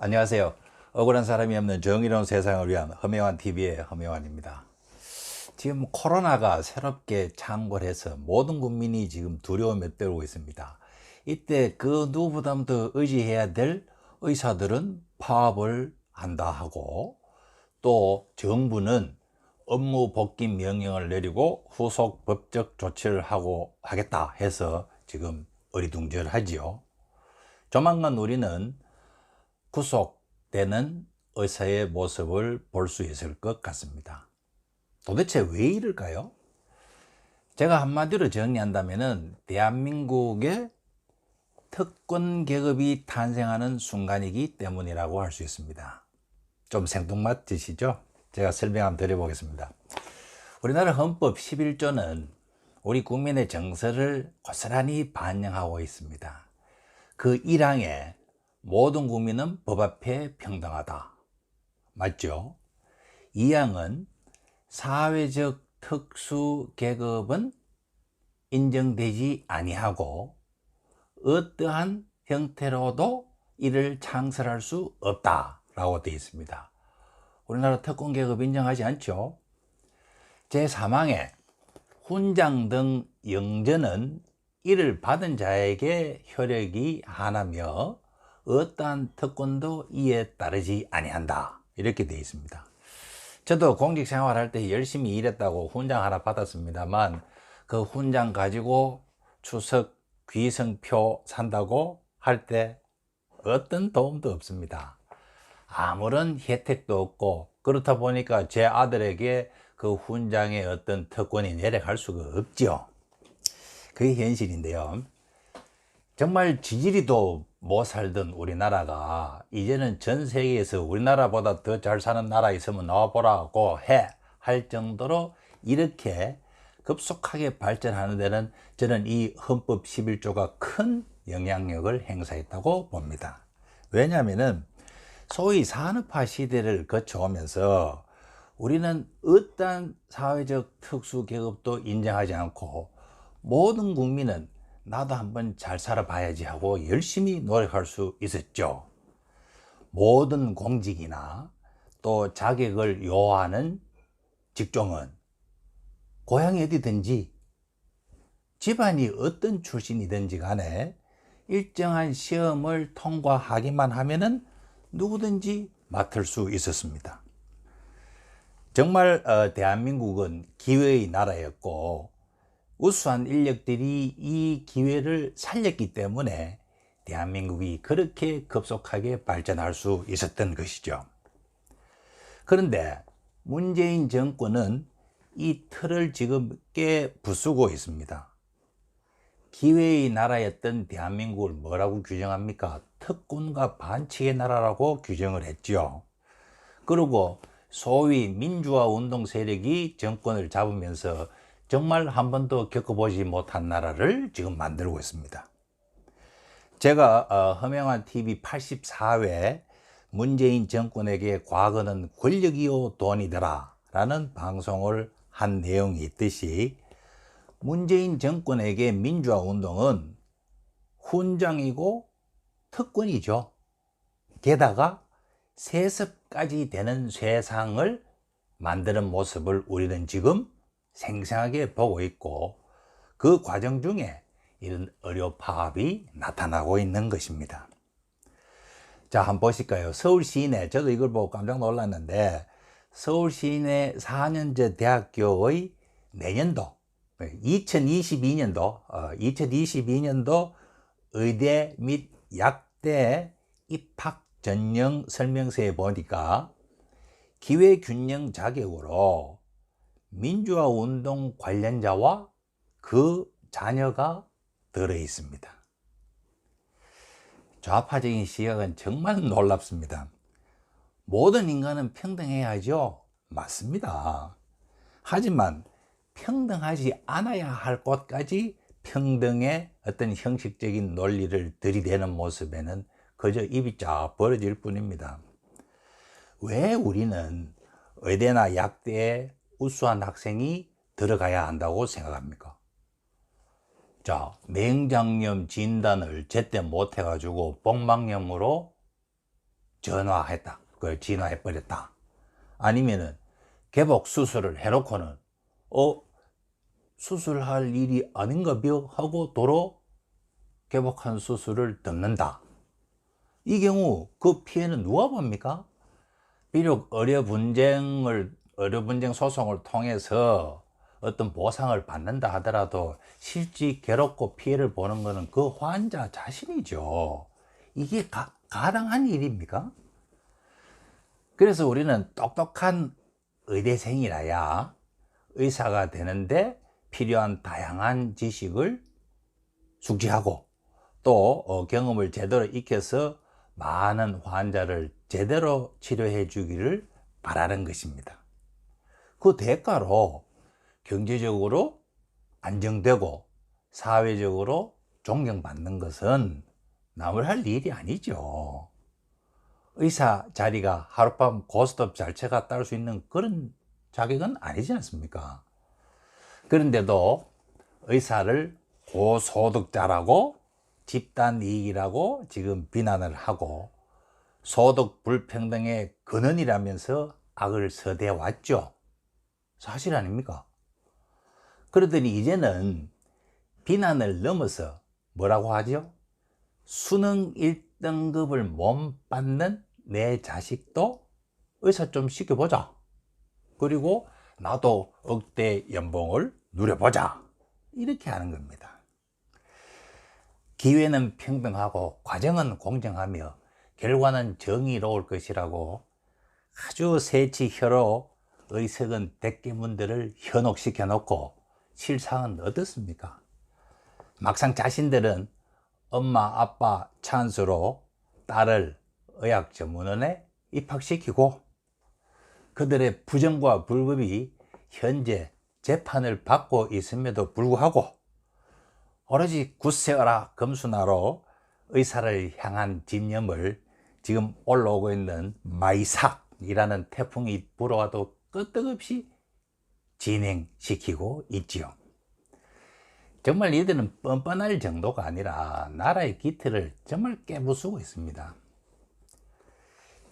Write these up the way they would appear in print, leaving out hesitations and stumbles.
안녕하세요. 억울한 사람이 없는 정의로운 세상을 위한 허명환 TV의 허명환입니다. 지금 코로나가 새롭게 창궐해서 모든 국민이 지금 두려움에 떨고 있습니다. 이때 그 누구보다도 의지해야 될 의사들은 파업을 한다 하고, 또 정부는 업무 복귀 명령을 내리고 후속 법적 조치를 하겠다 해서 지금 어리둥절하지요. 조만간 우리는 구속되는 의사의 모습을 볼 수 있을 것 같습니다. 도대체 왜 이럴까요? 제가 한마디로 정리한다면 대한민국의 특권 계급이 탄생하는 순간이기 때문이라고 할 수 있습니다. 좀 생뚱맞 드시죠? 제가 설명 한번 드려보겠습니다. 우리나라 헌법 11조는 우리 국민의 정서를 고스란히 반영하고 있습니다. 그 1항에 모든 국민은 법 앞에 평등하다, 맞죠? 2항은 사회적 특수 계급은 인정되지 아니하고 어떠한 형태로도 이를 창설할 수 없다 라고 되어 있습니다. 우리나라 특권 계급 인정하지 않죠? 제3항에 훈장 등 영전은 이를 받은 자에게 효력이 하나며 어떠한 특권도 이에 따르지 아니한다, 이렇게 되어 있습니다. 저도 공직 생활할 때 열심히 일했다고 훈장 하나 받았습니다만, 그 훈장 가지고 추석 귀성표 산다고 할 때 어떤 도움도 없습니다. 아무런 혜택도 없고, 그렇다 보니까 제 아들에게 그 훈장의 어떤 특권이 내려갈 수가 없죠. 그게 현실인데요. 정말 지지리도 못 살던 우리나라가 이제는 전 세계에서 우리나라보다 더 잘 사는 나라 있으면 나와보라고 할 정도로 이렇게 급속하게 발전하는 데는 저는 이 헌법 11조가 큰 영향력을 행사했다고 봅니다. 왜냐하면 소위 산업화 시대를 거쳐오면서 우리는 어떠한 사회적 특수계급도 인정하지 않고 모든 국민은 나도 한번 잘 살아봐야지 하고 열심히 노력할 수 있었죠. 모든 공직이나 또 자격을 요하는 직종은 고향이 어디든지 집안이 어떤 출신이든지 간에 일정한 시험을 통과하기만 하면은 누구든지 맡을 수 있었습니다. 정말 대한민국은 기회의 나라였고 우수한 인력들이 이 기회를 살렸기 때문에 대한민국이 그렇게 급속하게 발전할 수 있었던 것이죠. 그런데 문재인 정권은 이 틀을 지금 부수고 있습니다. 기회의 나라였던 대한민국을 뭐라고 규정합니까? 특권과 반칙의 나라라고 규정을 했죠. 그리고 소위 민주화 운동 세력이 정권을 잡으면서 정말 한 번도 겪어보지 못한 나라를 지금 만들고 있습니다. 제가 허명환 TV 84회 문재인 정권에게 과거는 권력이요 돈이더라 라는 방송을 한 내용이 있듯이, 문재인 정권에게 민주화 운동은 훈장이고 특권이죠. 게다가 세습까지 되는 세상을 만드는 모습을 우리는 지금 생생하게 보고 있고, 그 과정 중에 이런 의료 파업이 나타나고 있는 것입니다. 자, 한번 보실까요? 서울 시내, 저도 이걸 보고 깜짝 놀랐는데, 서울 시내 4년제 대학교의 내년도 2022년도 의대 및 약대 입학 전형 설명서에 보니까 기회균형 자격으로 민주화 운동 관련자와 그 자녀가 들어 있습니다. 좌파적인 시각은 정말 놀랍습니다. 모든 인간은 평등해야죠. 맞습니다. 하지만 평등하지 않아야 할 곳까지 평등의 어떤 형식적인 논리를 들이대는 모습에는 그저 입이 쫙 벌어질 뿐입니다. 왜 우리는 의대나 약대에 우수한 학생이 들어가야 한다고 생각합니까? 자, 맹장염 진단을 제때 못 해가지고 복막염으로 전화했다. 그걸 진화해버렸다. 아니면은 개복 수술을 해놓고는 수술할 일이 아닌가벼 하고 도로 개복한 수술을 덮는다. 이 경우 그 피해는 누가 봅니까? 비록 의료분쟁 소송을 통해서 어떤 보상을 받는다 하더라도 실제 괴롭고 피해를 보는 것은 그 환자 자신이죠. 이게 가당한 일입니까? 그래서 우리는 똑똑한 의대생이라야 의사가 되는데 필요한 다양한 지식을 숙지하고 또 경험을 제대로 익혀서 많은 환자를 제대로 치료해 주기를 바라는 것입니다. 그 대가로 경제적으로 안정되고 사회적으로 존경받는 것은 남을 할 일이 아니죠. 의사 자리가 하룻밤 고스톱 잘 쳐가 딸 수 있는 그런 자격은 아니지 않습니까? 그런데도 의사를 고소득자라고 집단 이익이라고 지금 비난을 하고 소득 불평등의 근원이라면서 악을 서대해 왔죠. 사실 아닙니까? 그러더니 이제는 비난을 넘어서 뭐라고 하죠? 수능 1등급을 못 받는 내 자식도 의사 좀 시켜보자. 그리고 나도 억대 연봉을 누려보자. 이렇게 하는 겁니다. 기회는 평등하고 과정은 공정하며 결과는 정의로울 것이라고 아주 새치혀로 의석은 대깨문들을 현혹시켜 놓고 실상은 어떻습니까? 막상 자신들은 엄마 아빠 찬스로 딸을 의학전문원에 입학시키고 그들의 부정과 불법이 현재 재판을 받고 있음에도 불구하고 오로지 굳세어라 금수나로 의사를 향한 집념을 지금 올라오고 있는 마이삭이라는 태풍이 불어와도 끄떡없이 진행시키고 있지요. 정말 이들은 뻔뻔할 정도가 아니라 나라의 기틀을 정말 깨부수고 있습니다.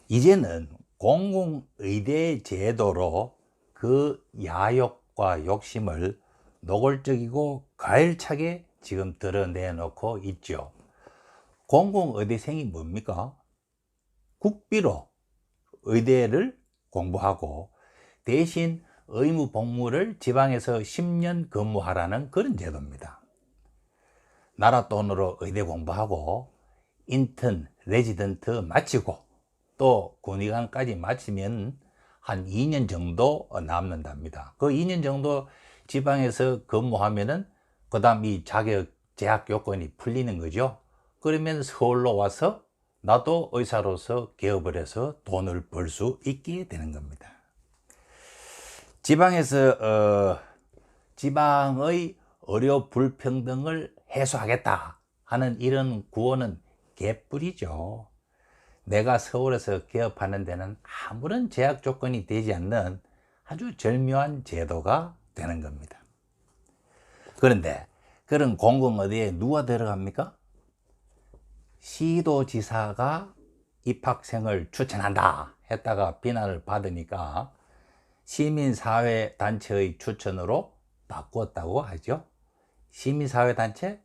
이제는 공공의대 제도로 그 야욕과 욕심을 노골적이고 가열차게 지금 드러내놓고 있죠. 공공의대생이 뭡니까? 국비로 의대를 공부하고 대신 의무 복무를 지방에서 10년 근무하라는 그런 제도입니다. 나라 돈으로 의대 공부하고 인턴, 레지던트 마치고 또 군의관까지 마치면 한 2년 정도 남는답니다. 그 2년 정도 지방에서 근무하면은 그 다음 이 자격 재학 요건이 풀리는 거죠. 그러면 서울로 와서 나도 의사로서 개업을 해서 돈을 벌 수 있게 되는 겁니다. 지방에서 지방의 의료 불평등을 해소하겠다 하는 이런 구호는 개뿔이죠. 내가 서울에서 개업하는 데는 아무런 제약 조건이 되지 않는 아주 절묘한 제도가 되는 겁니다. 그런데 그런 공공의대에 누가 들어갑니까? 시도지사가 입학생을 추천한다 했다가 비난을 받으니까 시민사회단체의 추천으로 바꾸었다고 하죠. 시민사회단체?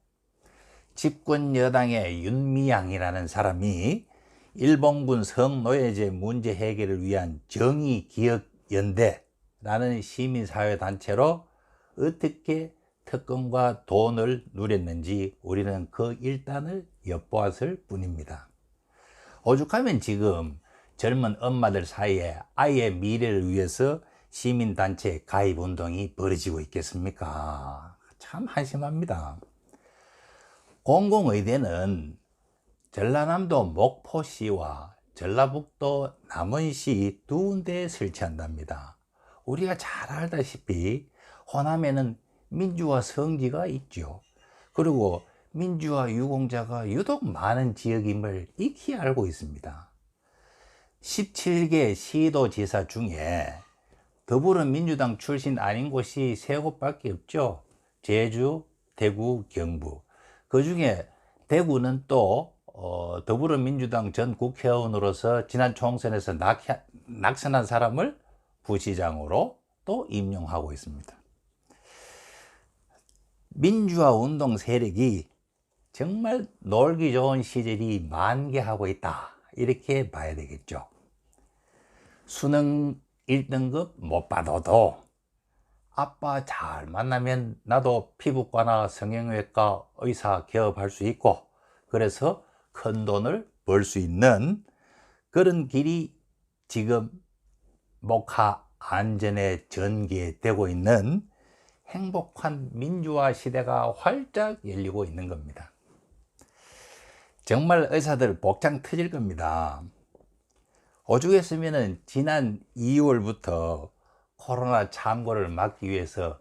집권 여당의 윤미향이라는 사람이 일본군 성노예제 문제 해결을 위한 정의기억연대라는 시민사회단체로 어떻게 특권과 돈을 누렸는지 우리는 그 일단을 엿보았을 뿐입니다. 오죽하면 지금 젊은 엄마들 사이에 아이의 미래를 위해서 시민단체 가입운동이 벌어지고 있겠습니까? 참 한심합니다. 공공의대는 전라남도 목포시와 전라북도 남원시 두 군데에 설치한답니다. 우리가 잘 알다시피 호남에는 민주화 성지가 있죠. 그리고 민주화 유공자가 유독 많은 지역임을 익히 알고 있습니다. 17개 시도지사 중에 더불어민주당 출신 아닌 곳이 3곳밖에 없죠. 제주, 대구, 경부. 그 중에 대구는 또 더불어민주당 전 국회의원으로서 지난 총선에서 낙선한 사람을 부시장으로 또 임명하고 있습니다. 민주화 운동 세력이 정말 놀기 좋은 시절이 만개하고 있다, 이렇게 봐야 되겠죠. 수능 1등급 못 받아도 아빠 잘 만나면 나도 피부과나 성형외과 의사 개업할 수 있고, 그래서 큰 돈을 벌 수 있는 그런 길이 지금 목하 안전에 전개되고 있는 행복한 민주화 시대가 활짝 열리고 있는 겁니다. 정말 의사들 복장 터질 겁니다. 오죽했으면 지난 2월부터 코로나 창궐을 막기 위해서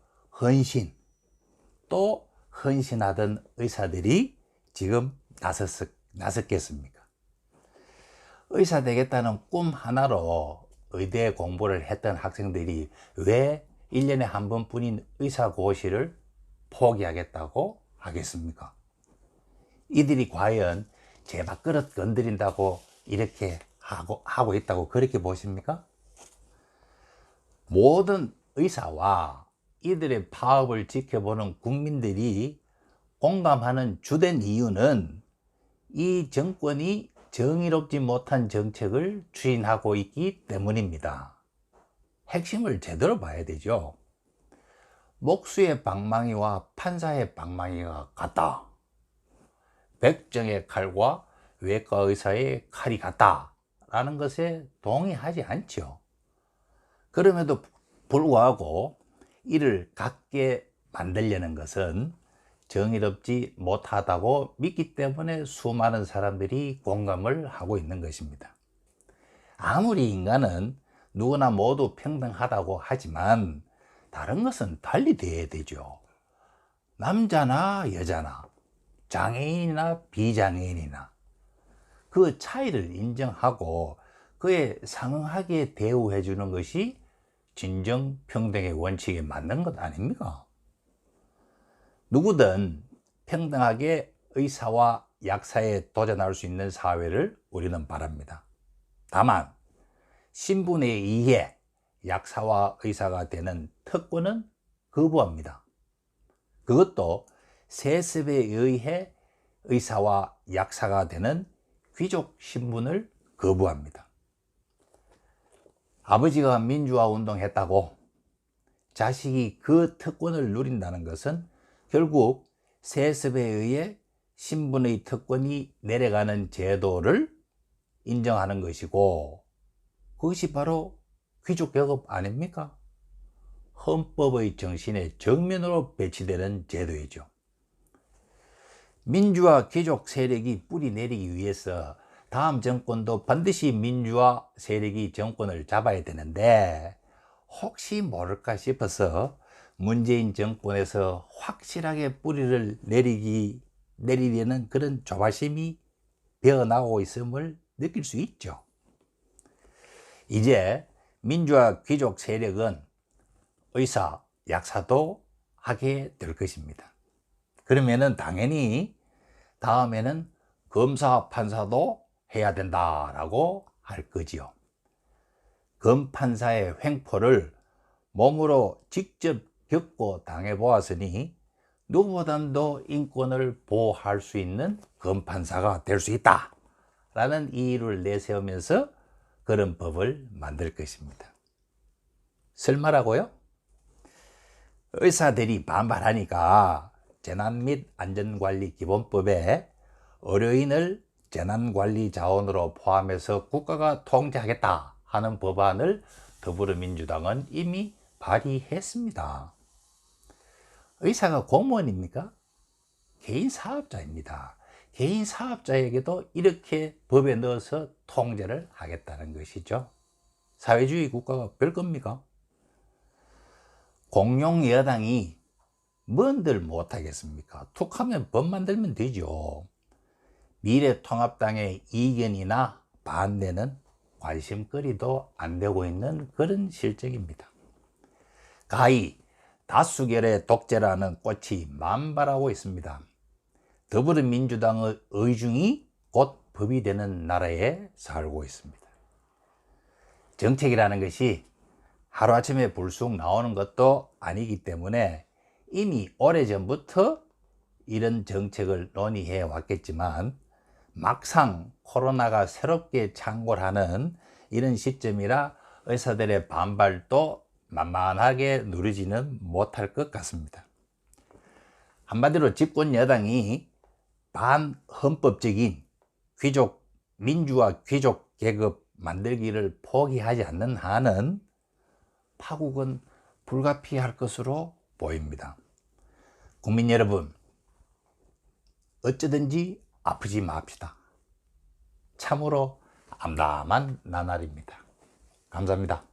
또 헌신하던 의사들이 지금 나섰겠습니까? 의사 되겠다는 꿈 하나로 의대 공부를 했던 학생들이 왜 1년에 한 번뿐인 의사고시를 포기하겠다고 하겠습니까? 이들이 과연 제 밥그릇 건드린다고 이렇게 하고 있다고 그렇게 보십니까? 모든 의사와 이들의 파업을 지켜보는 국민들이 공감하는 주된 이유는 이 정권이 정의롭지 못한 정책을 추진하고 있기 때문입니다. 핵심을 제대로 봐야 되죠. 목수의 방망이와 판사의 방망이가 같다. 백정의 칼과 외과 의사의 칼이 같다 라는 것에 동의하지 않죠. 그럼에도 불구하고 이를 같게 만들려는 것은 정의롭지 못하다고 믿기 때문에 수많은 사람들이 공감을 하고 있는 것입니다. 아무리 인간은 누구나 모두 평등하다고 하지만 다른 것은 달리 되어야 되죠. 남자나 여자나 장애인이나 비장애인이나 그 차이를 인정하고 그에 상응하게 대우해 주는 것이 진정 평등의 원칙에 맞는 것 아닙니까? 누구든 평등하게 의사와 약사에 도전할 수 있는 사회를 우리는 바랍니다. 다만 신분에 의해 약사와 의사가 되는 특권은 거부합니다. 그것도 세습에 의해 의사와 약사가 되는 귀족 신분을 거부합니다. 아버지가 민주화 운동했다고 자식이 그 특권을 누린다는 것은 결국 세습에 의해 신분의 특권이 내려가는 제도를 인정하는 것이고, 그것이 바로 귀족 계급 아닙니까? 헌법의 정신의 정면으로 배치되는 제도이죠. 민주화 귀족 세력이 뿌리 내리기 위해서 다음 정권도 반드시 민주화 세력이 정권을 잡아야 되는데, 혹시 모를까 싶어서 문재인 정권에서 확실하게 뿌리를 내리려는 그런 조바심이 배어나오고 있음을 느낄 수 있죠. 이제 민주화 귀족 세력은 의사, 약사도 하게 될 것입니다. 그러면은 당연히 다음에는 검사, 판사도 해야 된다라고 할 거지요. 검판사의 횡포를 몸으로 직접 겪고 당해보았으니 누구보다도 인권을 보호할 수 있는 검판사가 될 수 있다 라는 이유를 내세우면서 그런 법을 만들 것입니다. 설마라고요? 의사들이 반발하니까 재난 및 안전관리기본법에 의료인을 재난관리자원으로 포함해서 국가가 통제하겠다 하는 법안을 더불어민주당은 이미 발의했습니다. 의사가 공무원입니까? 개인 사업자입니다. 개인 사업자에게도 이렇게 법에 넣어서 통제를 하겠다는 것이죠. 사회주의 국가가 별겁니까? 공용 여당이 뭔들 못하겠습니까? 툭하면 법 만들면 되죠. 미래통합당의 이견이나 반대는 관심거리도 안 되고 있는 그런 실정입니다. 가히 다수결의 독재라는 꽃이 만발하고 있습니다. 더불어민주당의 의중이 곧 법이 되는 나라에 살고 있습니다. 정책이라는 것이 하루아침에 불쑥 나오는 것도 아니기 때문에 이미 오래전부터 이런 정책을 논의해 왔겠지만 막상 코로나가 새롭게 창궐하는 이런 시점이라 의사들의 반발도 만만하게 누리지는 못할 것 같습니다. 한마디로 집권 여당이 반헌법적인 민주화 귀족 계급 만들기를 포기하지 않는 한은 파국은 불가피할 것으로 보입니다. 국민 여러분, 어쩌든지 아프지 맙시다. 참으로 암담한 나날입니다. 감사합니다.